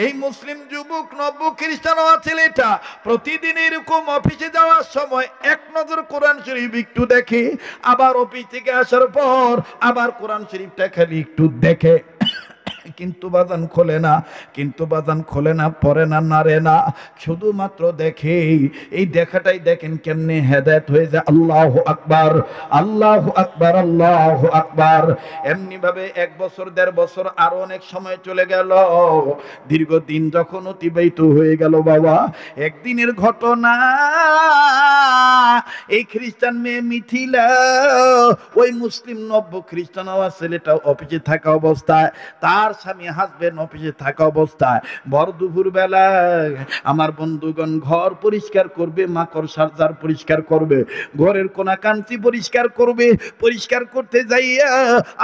এই মুসলিম যুবক নব্য খ্রিস্টান হওয়া ছেলেটা প্রতিদিন এরকম অফিসে যাওয়ার সময় এক নজর কোরআন শরীফ একটু দেখে, আবার অফিস থেকে আসার পর আবার কোরআন শরীফটা খালি একটু দেখে, কিন্তু বাজান খোলে না, কিন্তু বাজান খোলে না, পড়ে না, নাড়ে না, শুধুমাত্র দেখে। এই দেখাটাই দেখেন কেমনে হেদায়েত হয়ে যায়। আল্লাহু আকবার, আল্লাহু আকবার, আল্লাহু আকবার। এমনি ভাবে 1 বছর 1.5 বছর আরো অনেক সময় চলে গেল, দীর্ঘদিন যখন অতিবাহিত হয়ে গেল বাবা, একদিনের ঘটনা, এই খ্রিস্টান মেয়ে মিথিলা ওই মুসলিম নব্য খ্রিস্টান হওয়া ছেলেটা অফিসে থাকা অবস্থায়, তার স্বামী হাসবেন্ড অফিসে থাকা অবস্থায় ভর দুপুর বেলায় আমার বন্ধুগণ ঘর পরিষ্কার করবে, মাকড় সারজার পরিষ্কার করবে, ঘরের কোনা কাঞ্চি পরিষ্কার করবে, পরিষ্কার করতে যাইয়া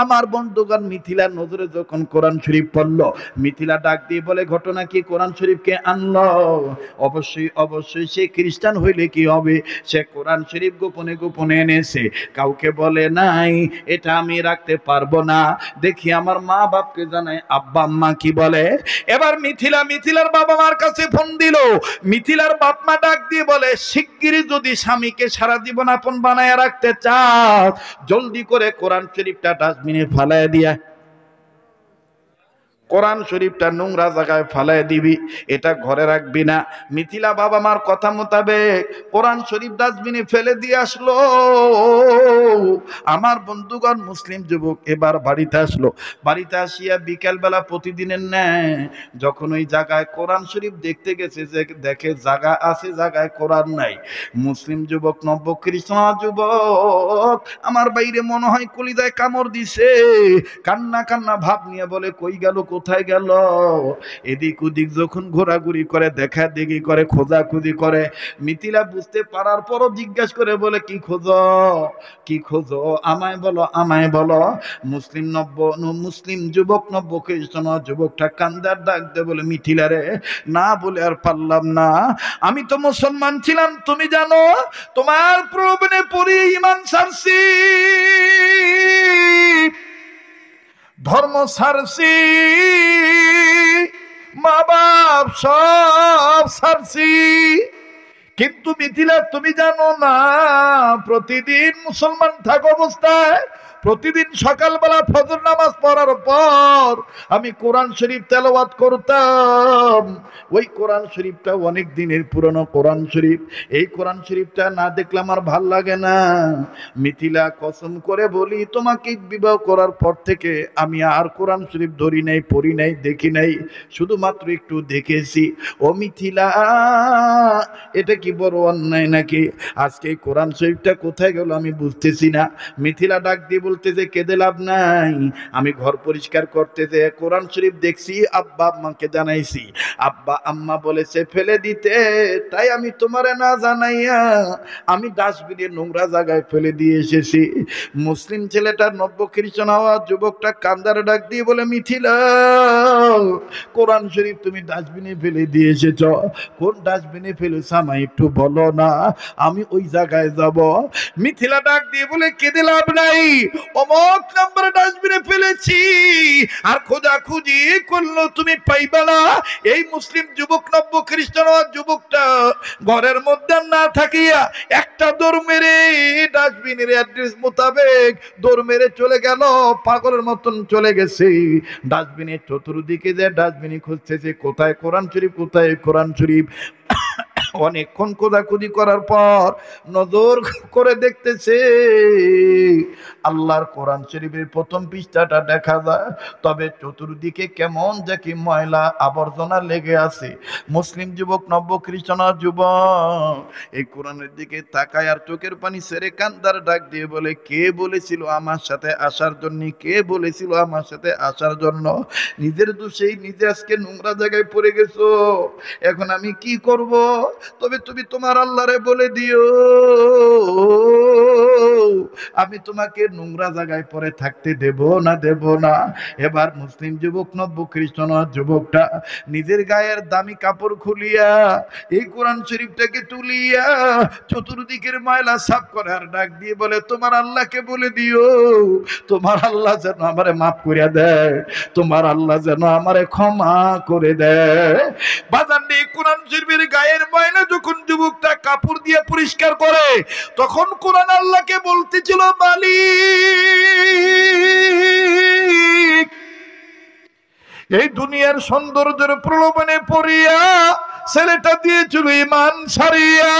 আমার বন্ধুগণ মিথিলার নজরে যখন কোরআন শরীফ পড়ল, মিথিলা ডাক দিয়ে বলে, ঘটনা কি? কোরআন শরীফকে আনলো? অবশ্যই অবশ্যই, সে খ্রিস্টান হইলে কি হবে, সে কোরআন শরীফ গোপনে গোপনে এনেছে, কাউকে বলে নাই, এটা আমি রাখতে পারবো না, দেখি আমার মা বাপকে জানাই, আব্বা আম্মা কি বলে। এবার মিথিলার বাবা মার কাছে ফোন দিল, মিথিলার বাপ মা ডাক দিয়ে বলে, শিগগিরই যদি স্বামীকে সারা জীবন আপন বানায় রাখতে চাও, জলদি করে কোরআন শরীফটা ডাস্টবিনে ফালায় দিয়া, কোরআন শরীফটা নোংরা জায়গায় ফালাই দিবি, এটা ঘরে রাখবি না। মিথিলা বাবা মার কথা মোতাবেক কোরআন শরীফ ডাস্টবিনে ফেলে দিয়ে আসলো। আমার বন্ধুগণ মুসলিম যুবক এবার বাড়িতে আসলো, বাড়িতে আসিয়া বিকেল বেলা প্রতিদিনের ন্যায় যখন ওই জায়গায় কোরআন শরীফ দেখতে গেছে, যে দেখে জায়গা আছে, জায়গায় কোরআন নাই। মুসলিম যুবক নব্য খ্রিস্টান যুবক আমার বাইরে মনে হয় কলিজায় কামড় দিছে, কান্না কান্না ভাব নিয়ে বলে, কই গেল, কোথায় গেল? এদিক ওদিক যখন ঘোরাঘুরি করে, দেখা দেখি করে, খোঁজাখুঁজি করে, মিথিলা বুঝতে পারার পরও জিজ্ঞাসা করে বলে, কি খোঁজো, কি খোঁজো, আমায় বলো, আমায় বলো। মুসলিম যুবক নব্য খ্রিস্টান যুবকটা কান্দার ডাক দে বলে, মিথিলা রে, না বলে আর পারলাম না, আমি তো মুসলমান ছিলাম, তুমি জানো, তোমার প্রলোভনে পড়ে ঈমান ছাড়ছি, ধর্ম ছাড়ছি, মা বাপ সব ছাড়ছি, কিন্তু মিথিলা তুমি জানো না, প্রতিদিন মুসলমান থাকা অবস্থায় প্রতিদিন সকালবেলা ফজর নামাজ পড়ার পর আমি কোরআন শরীফ তেলাওয়াত করতাম। ওই কোরআন শরীফটা অনেক দিনের পুরনো কোরআন শরীফ, এই কোরআন শরীফটা না দেখলে আমার ভাল লাগে না। মিথিলা, কসম করে বলি, তোমাকে বিবাহ করার পর থেকে আমি আর কোরআন শরীফ ধরি নাই, পড়ি নাই, দেখি নাই, শুধুমাত্র একটু দেখেছি। ও মিথিলা, এটা কি বড় অন্যায় নাকি? আজকে এই কোরআন শরীফটা কোথায় গেল আমি বুঝতেছি না। মিথিলা ডাক দিয়ে বলতেছে, কেঁদে লাভ নাই, আমি ঘর পরিষ্কার করতেছে কোরআন শরীফ দেখছি, আব্বা আম্মাকে জানাইছি, আব্বা আম্মা বলেছে ফেলে দিতে, তাই আমি তোমারে না জানাইয়া আমি ডাস্টবিনে নোংরা জায়গায় ফেলে দিয়ে এসেছি। মুসলিম ছেলেটা নব্য খ্রিস্টান হওয়া যুবকটা কান্দারে ডাক দিয়ে বলে, মিথিলা, কোরআন শরীফ তুমি ডাস্টবিনে ফেলে দিয়ে এসেছ, কোন ডাস্টবিনে ফেলেছ আমায় একটু বলো না, আমি ওই জায়গায় যাব। মিথিলা ডাক দিয়ে বলে, কেঁদে লাভ নাই, অমুক নাম্বার ডাস্টবিনে ফেলেছি, আর খোঁজাখুঁজি করলো তুমি পাইবা না। এই মুসলিম যুবক নব্য খ্রিস্টান যুবকটা ঘরের মধ্যে না থাকিয়া একটা দৌড় মেরে ডাস্টবিনের অ্যাড্রেস মোতাবেক দৌড় মেরে চলে গেল, পাগলের মতন চলে গেছে ডাস্টবিনের চতুর্দিকে, যে ডাস্টবিনে খুঁজতেছে কোথায় কোরআন শরীফ, কোথায় কোরআন শরীফ। অনেকক্ষণ খোঁজাখুঁজি করার পর নজর করে দেখতেছে আল্লাহর কোরআন শরীফের প্রথম পৃষ্ঠাটা দেখা যায়, তবে চতুর্দিকে কেমন দেখি ময়লা আবর্জনা লেগে আছে। মুসলিম যুবক নব্য খ্রিস্টান যুবক এই কোরআনের দিকে তাকায় আর চোখের পানি ছেড়ে কান্দার ডাক দিয়ে বলে, কে বলেছিল আমার সাথে আসার জন্য, কে বলেছিল আমার সাথে আসার জন্য? নিজের দোষেই নিজে আজকে নোংরা জায়গায় পড়ে গেছো, এখন আমি কি করব? তবে তুমি তোমার আল্লাহরে বলে দিও আমি তোমাকে নোংরা জায়গায় পরে থাকতে দেব না। এবার মুসলিম যুবক নব্য খ্রিস্টান যুবকটা নিজের গায়ের দামি কাপড় খুলিয়া এই কোরআন শরীফটাকে তুলিয়া চতুর্দিকের ময়লা সাফ করে আর ডাক দিয়ে বলে তোমার আল্লাহকে বলে দিও তোমার আল্লাহ যেন আমারে মাফ করে দেয়, তোমার আল্লাহ যেন আমারে ক্ষমা করে দেয়। বাজান এই কোরআন শরীফের গায়ের ময়লা যখন যুবকটা কাপড় দিয়ে পরিষ্কার করে তখন কোরআন আল্লাহকে বলতেছিল মালিক এই দুনিয়ার সৌন্দর্যের প্রলোভনে পড়িয়া ছেলেটা দিয়েছিল ঈমান ছাড়িয়া,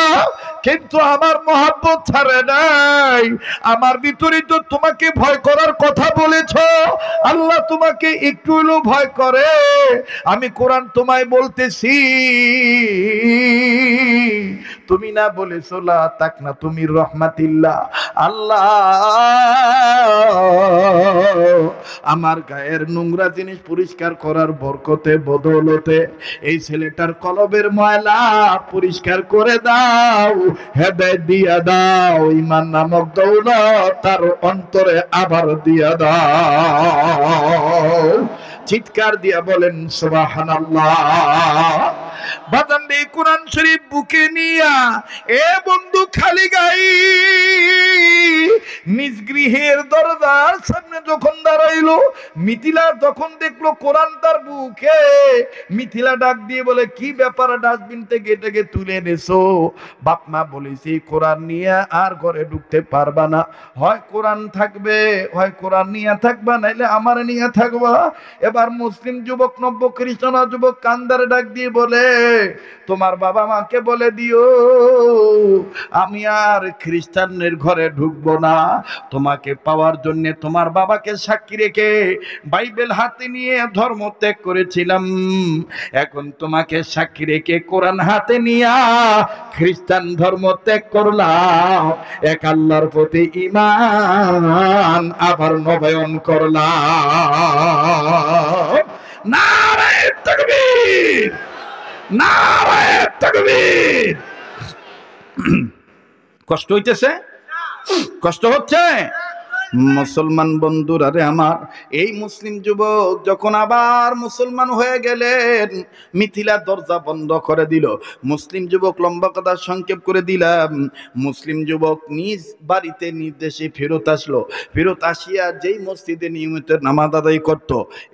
কিন্তু আমার মহব্বত ছাড়ে নাই। আমার ভিতরে তো তোমাকে ভয় করার কথা বলেছ, আল্লাহ তোমাকে একটু হলেও ভয় করে। আমি কোরআন তোমায় বলতেছি তুমি না বলেছো লা তাকনা তুমি রহমাতিল্লাহ, আল্লাহ আমার গায়ের নোংরা জিনিস পরিষ্কার করার বরকতে বদৌলতে এই ছেলেটার কলবের ময়লা পরিষ্কার করে দাও, হেদায়েত দিয়া দাও, ঈমান নামক দৌলত তার অন্তরে আবার দিয়া দাও। চিৎকার দিয়া বলেন সুবহানাল্লাহ। বাজান এই কোরআন শরীফ বুকে নিয়া এ বন্ধু খালি গাই নিজ গৃহের দরজার সামনে যখন দাঁড়াইলো, মিথিলা যখন দেখলো কোরআন তার বুকে, মিথিলা ডাক দিয়ে বলে কি ব্যাপার ডাস্টবিন থেকে এটাকে তুলে এনেছো? বাপ মা বলেছি কোরআন নিয়ে আর ঘরে ঢুকতে পারবা না, হয় কোরআন থাকবে হয় কোরআন নিয়ে থাকবা, নাইলে আমার নিয়ে থাকবা। এবার মুসলিম যুবক নব্য খ্রিস্টান যুবক কান্দারে ডাক দিয়ে বলে তোমার বাবা মাকে বলে দিও আমি আর খ্রিস্টানের ঘরে ঢুকবো না। তোমাকে পাওয়ার জন্য তোমার বাবাকে সাক্ষী রেখে বাইবেল হাতে নিয়ে ধর্ম ত্যাগ করেছিলাম, এখন তোমাকে সাক্ষী রেখে কোরআন হাতে নিয়া খ্রিস্টান ধর্ম ত্যাগ করলাম, এক আল্লাহর প্রতি ঈমান আবার নবায়ন করলাম। নারায়ে তাকবীর, নারায়ে তাকবীর। কষ্ট হইতেছে? কষ্ট হচ্ছে? মুসলমান বন্ধুরা রে আমার, এই মুসলিম যুবক যখন আবার মুসলমান হয়ে গেলেন, মিথিলা দরজা বন্ধ করে দিল। মুসলিম যুবক, লম্বা কথা সংক্ষেপ করে দিলাম, মুসলিম যুবক নিজ বাড়িতে নিজ দেশে ফেরত আসলো। ফেরত আসিয়া যেই মসজিদে নিয়মিত নামাজ আদায় করত,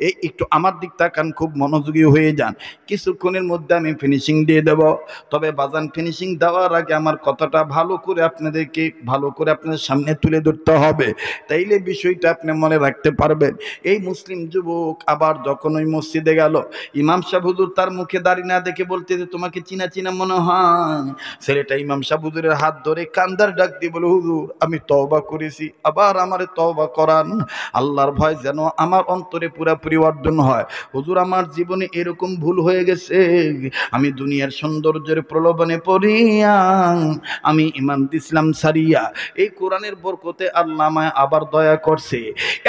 এই একটু আমার দিক তাকান, খুব মনোযোগী হয়ে যান, কিছুক্ষণের মধ্যে আমি ফিনিশিং দিয়ে দেব। তবে বাজান ফিনিশিং দেওয়ার আগে আমার কথাটা ভালো করে আপনাদেরকে আপনাদের সামনে তুলে ধরতে হবে, তাইলে বিষয়টা আপনি মনে রাখতে পারবেন। এই মুসলিম যুবক আবার যখন ওই মসজিদে গেল, ইমাম সাহেব হুজুর তার মুখে দাড়ি না দেখে বলতে যে তোমাকে চিনা চিনা মনে হয়। ছেলেটা ইমাম সাহেব হুজুরের হাত ধরে কান্দার ডাক দিয়ে বলে হুজুর আমি তওবা করেছি, আবার আমারে তওবা করান, আল্লাহর ভয় যেন আমার অন্তরে পুরাপুরি অর্জন হয়। হুজুর আমার জীবনে এরকম ভুল হয়ে গেছে, আমি দুনিয়ার সৌন্দর্যের প্রলোভনে পড়িয়া আমি ঈমান ইসলাম ছাড়িয়া এই কোরআনের বরকতে আল্লাহ আমায় আবার দয়া করছে।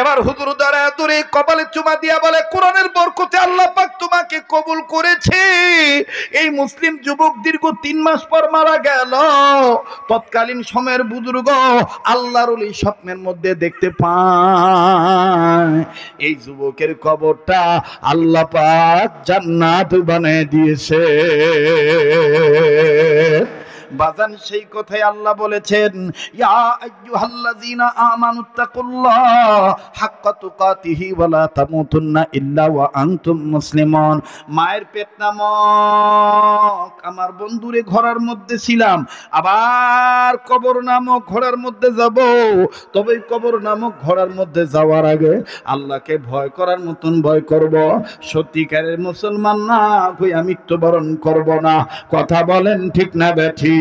এবার হুজুর দাঁড়ায় দূরে কপালে চুমা দিয়া বলে কোরআনের বরকতে আল্লাহ পাক তোমাকে কবুল করেছে। এই মুসলিম যুবক দীর্ঘ 3 মাস পর মারা গেল। তৎকালীন সময়ের বুজুর্গ আল্লাহর ওলি স্বপ্নের মধ্যে দেখতে পায় এই যুবকের কবরটা আল্লাহ পাক জান্নাত বানিয়ে দিয়েছে। বাজান সেই কথাই আল্লাহ বলেছেন, ইয়া আইয়ুহাল্লাযীনা আমানুত্তাকুল্লাহ হাক্কা তুকাতিহি ওয়া লা তামুতুন্না ইল্লা ওয়া আনতুম মুসলিমুন। মায়ের পেট নামক আমার বন্ধুরে ঘোড়ার মধ্যে ছিলাম, আবার কবর নামক ঘোড়ার মধ্যে যাব। তবে কবর নামক ঘোড়ার মধ্যে যাওয়ার আগে আল্লাহকে ভয় করার মতন ভয় করব। সত্যিকারের মুসলমান না হই আমি মৃত্যুবরণ করব না। কথা বলেন ঠিক না বেঠি?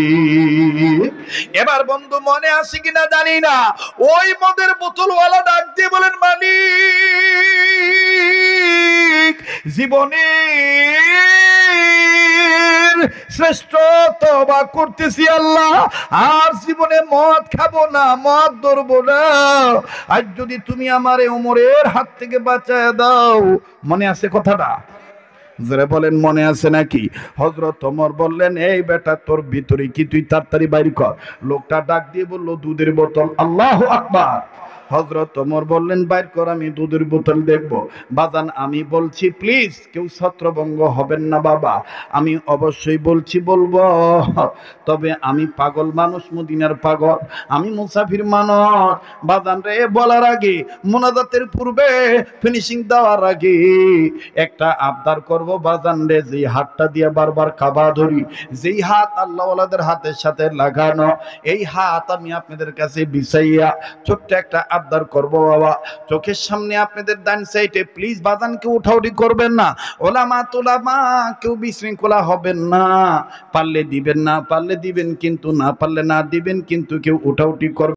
এবার বন্ধু মনে আসে কিনা জানি না, ওই মদের বোতলওয়ালা ডাক দিয়ে বলেন মালিক জীবনে শ্রেষ্ঠ তওবা করতেছি আল্লাহ, আর জীবনে মদ খাবো না, মদ ধরবো না। আজ যদি তুমি আমারে ওমরের হাত থেকে বাঁচায় দাও, মনে আছে কথাটা? যারা বলেন মনে আছে নাকি? হযরত ওমর বললেন, এই বেটা তোর ভিতরে কি, তুই তাড়াতাড়ি বাইর কর। লোকটা ডাক দিয়ে বলল, দুধের বোতল। আল্লাহু আকবার। হযরত ওমর বললেন, বাইর কর, আমি দুধের বোতল দেখব। বাজান আমি বলছি প্লিজ কেউ ছত্রভঙ্গ হবেন না বাবা, আমি অবশ্যই বলছি, বলবো, তবে আমি পাগল মানুষ, মদিনার পাগল, আমি মুসাফির মানুষ। বাজান রে, বলার আগে, মোনাজাতের পূর্বে, ফিনিশিং দেওয়ার আগে একটা আবদার করব বাজান রে, যেই হাতটা দিয়ে বারবার কাবা ধরি, যেই হাত আল্লাহ ওয়ালাদের হাতের সাথে লাগানো, এই হাত আমি আপনাদের কাছে বিছাইয়া ছোট্ট একটা আবদার করব বাবা। চোখের সামনে আপনাদের ডান সাইডে প্লিজ বাজান কেউ উঠাউঠি করবেন না, ওলামা তোলামা কেউ বিশৃঙ্খলা হবেন না, পারলে দিবেন, না পারলে দিবেন, কিন্তু না পারলে না দিবেন, কিন্তু কেউ উঠাউঠি করবেন